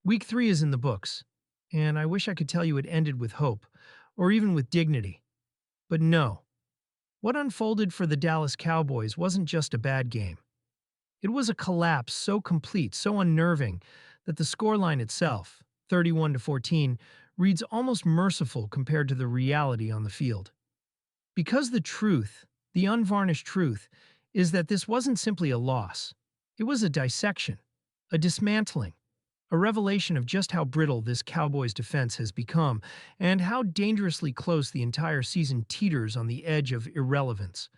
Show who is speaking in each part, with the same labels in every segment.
Speaker 1: Week 3 is in the books, and I wish I could tell you it ended with hope, or even with dignity. But no, what unfolded for the Dallas Cowboys wasn't just a bad game. It was a collapse so complete, so unnerving, that the scoreline itself, 31-14, reads almost merciful compared to the reality on the field. Because the truth, the unvarnished truth, is that this wasn't simply a loss. It was a dissection, a dismantling, a revelation of just how brittle this Cowboys defense has become and how dangerously close the entire season teeters on the edge of irrelevance.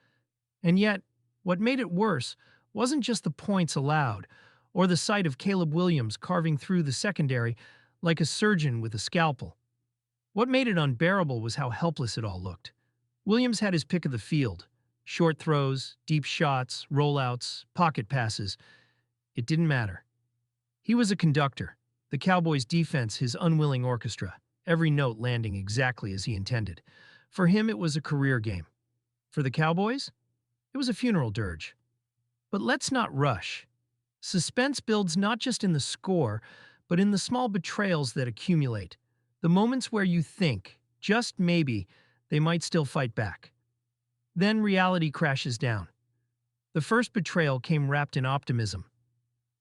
Speaker 1: And yet, what made it worse wasn't just the points allowed or the sight of Caleb Williams carving through the secondary like a surgeon with a scalpel. What made it unbearable was how helpless it all looked. Williams had his pick of the field: short throws, deep shots, rollouts, pocket passes. It didn't matter. He was a conductor, the Cowboys' defense his unwilling orchestra, every note landing exactly as he intended. For him, it was a career game. For the Cowboys, it was a funeral dirge. But let's not rush. Suspense builds not just in the score, but in the small betrayals that accumulate, the moments where you think, just maybe, they might still fight back. Then reality crashes down. The first betrayal came wrapped in optimism.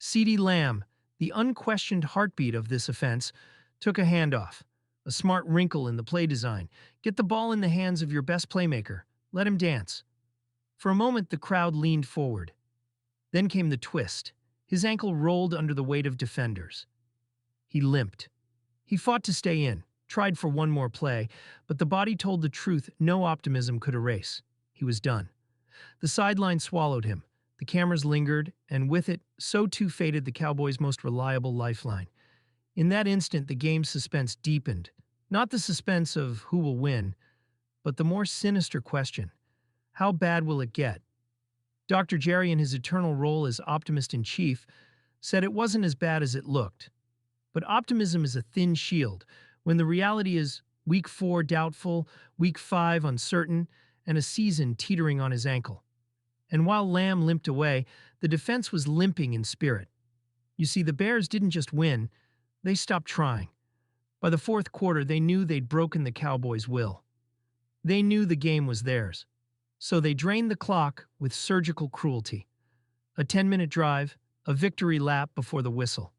Speaker 1: CeeDee Lamb, the unquestioned heartbeat of this offense, took a handoff, a smart wrinkle in the play design. Get the ball in the hands of your best playmaker. Let him dance. For a moment, the crowd leaned forward. Then came the twist. His ankle rolled under the weight of defenders. He limped. He fought to stay in, tried for one more play, but the body told the truth no optimism could erase. He was done. The sideline swallowed him. The cameras lingered, and with it, so too faded the Cowboys' most reliable lifeline. In that instant, the game's suspense deepened. Not the suspense of who will win, but the more sinister question: how bad will it get? Dr. Jerry, in his eternal role as optimist-in-chief, said it wasn't as bad as it looked. But optimism is a thin shield when the reality is Week 4 doubtful, Week 5 uncertain, and a season teetering on his ankle. And while Lamb limped away, the defense was limping in spirit. You see, the Bears didn't just win, they stopped trying. By the fourth quarter, they knew they'd broken the Cowboys' will. They knew the game was theirs. So they drained the clock with surgical cruelty. A 10-minute drive, a victory lap before the whistle.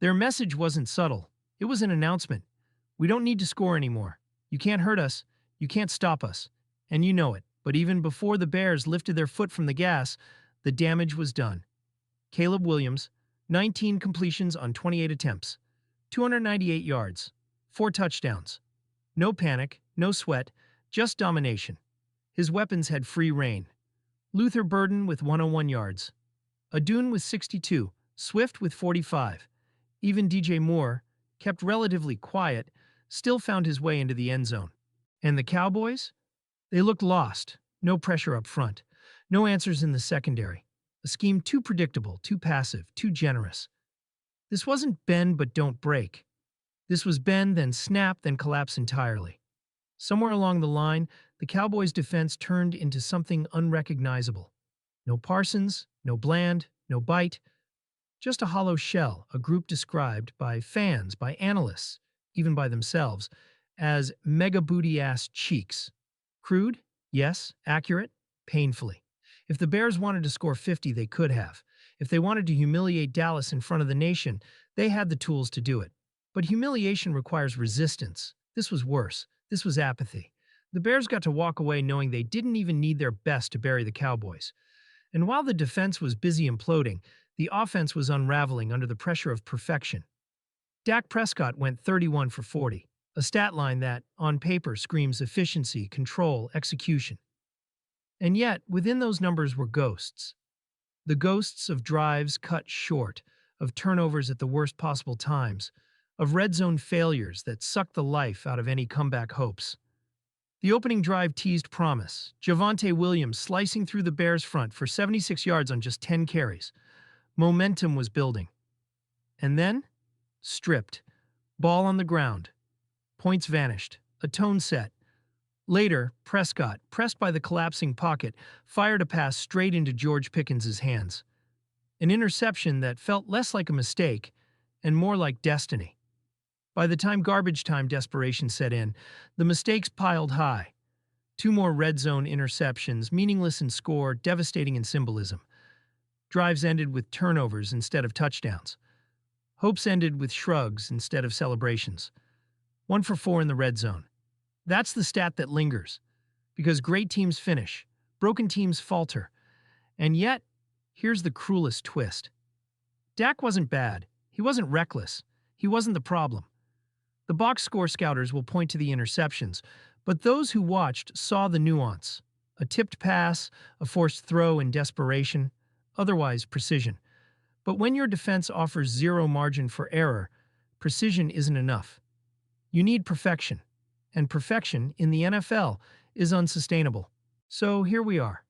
Speaker 1: Their message wasn't subtle. It was an announcement. We don't need to score anymore. You can't hurt us. You can't stop us. And you know it. But even before the Bears lifted their foot from the gas, the damage was done. Caleb Williams, 19 completions on 28 attempts, 298 yards, 4 touchdowns. No panic, no sweat, just domination. His weapons had free rein. Luther Burden with 101 yards. Adun with 62, Swift with 45. Even DJ Moore, kept relatively quiet, still found his way into the end zone. And the Cowboys? They looked lost. No pressure up front. No answers in the secondary. A scheme too predictable, too passive, too generous. This wasn't bend but don't break. This was bend, then snap, then collapse entirely. Somewhere along the line, the Cowboys' defense turned into something unrecognizable. No Parsons, no Bland, no bite. Just a hollow shell, a group described by fans, by analysts, even by themselves, as mega booty-ass cheeks. Crude? Yes. Accurate? Painfully. If the Bears wanted to score 50, they could have. If they wanted to humiliate Dallas in front of the nation, they had the tools to do it. But humiliation requires resistance. This was worse. This was apathy. The Bears got to walk away knowing they didn't even need their best to bury the Cowboys. And while the defense was busy imploding, the offense was unraveling under the pressure of perfection. Dak Prescott went 31 for 40, a stat line that, on paper, screams efficiency, control, execution. And yet, within those numbers were ghosts. The ghosts of drives cut short, of turnovers at the worst possible times, of red zone failures that sucked the life out of any comeback hopes. The opening drive teased promise. Javonte Williams slicing through the Bears' front for 76 yards on just 10 carries. Momentum was building. And then, stripped. Ball on the ground. Points vanished. A tone set. Later, Prescott, pressed by the collapsing pocket, fired a pass straight into George Pickens' hands. An interception that felt less like a mistake and more like destiny. By the time garbage time desperation set in, the mistakes piled high. Two more red zone interceptions, meaningless in score, devastating in symbolism. Drives ended with turnovers instead of touchdowns. Hopes ended with shrugs instead of celebrations. 1 for 4 in the red zone. That's the stat that lingers. Because great teams finish, broken teams falter. And yet, here's the cruelest twist. Dak wasn't bad. He wasn't reckless. He wasn't the problem. The box score scouters will point to the interceptions, but those who watched saw the nuance. A tipped pass, a forced throw in desperation, otherwise precision. But when your defense offers zero margin for error, precision isn't enough. You need perfection, and perfection in the NFL is unsustainable. So here we are.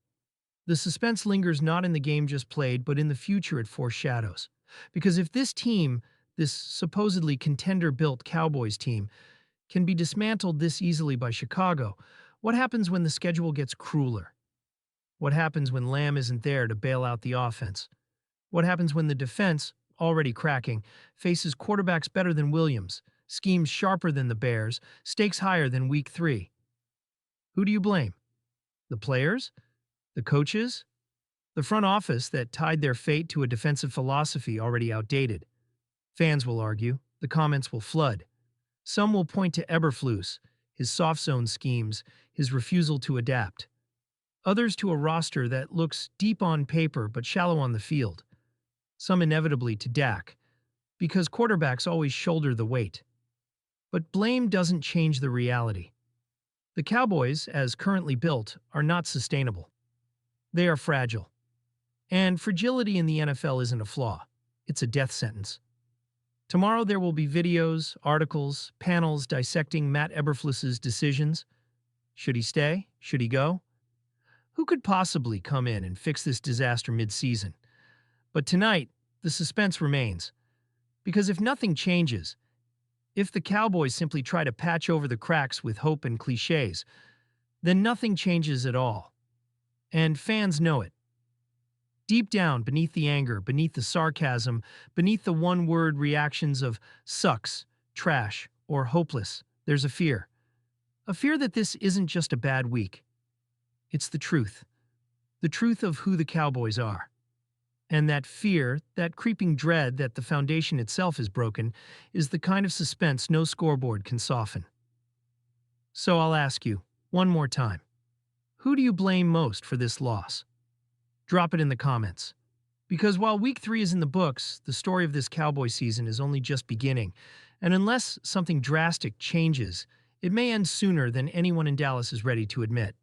Speaker 1: The suspense lingers not in the game just played, but in the future it foreshadows. Because if this team, this supposedly contender-built Cowboys team, can be dismantled this easily by Chicago, what happens when the schedule gets crueler? What happens when Lamb isn't there to bail out the offense? What happens when the defense, already cracking, faces quarterbacks better than Williams, schemes sharper than the Bears, stakes higher than Week 3? Who do you blame? The players? The coaches? The front office that tied their fate to a defensive philosophy already outdated? Fans will argue. The comments will flood. Some will point to Eberflus, his soft zone schemes, his refusal to adapt. Others to a roster that looks deep on paper but shallow on the field. Some inevitably to Dak, because quarterbacks always shoulder the weight. But blame doesn't change the reality. The Cowboys, as currently built, are not sustainable. They are fragile. And fragility in the NFL isn't a flaw. It's a death sentence. Tomorrow there will be videos, articles, panels dissecting Matt Eberflus's decisions. Should he stay? Should he go? Who could possibly come in and fix this disaster mid-season? But tonight, the suspense remains. Because if nothing changes, if the Cowboys simply try to patch over the cracks with hope and cliches, then nothing changes at all. And fans know it. Deep down, beneath the anger, beneath the sarcasm, beneath the one-word reactions of sucks, trash, or hopeless, there's a fear. A fear that this isn't just a bad week. It's the truth. The truth of who the Cowboys are. And that fear, that creeping dread that the foundation itself is broken, is the kind of suspense no scoreboard can soften. So I'll ask you, one more time. Who do you blame most for this loss? Drop it in the comments. Because while Week 3 is in the books, the story of this Cowboy season is only just beginning, and unless something drastic changes, it may end sooner than anyone in Dallas is ready to admit.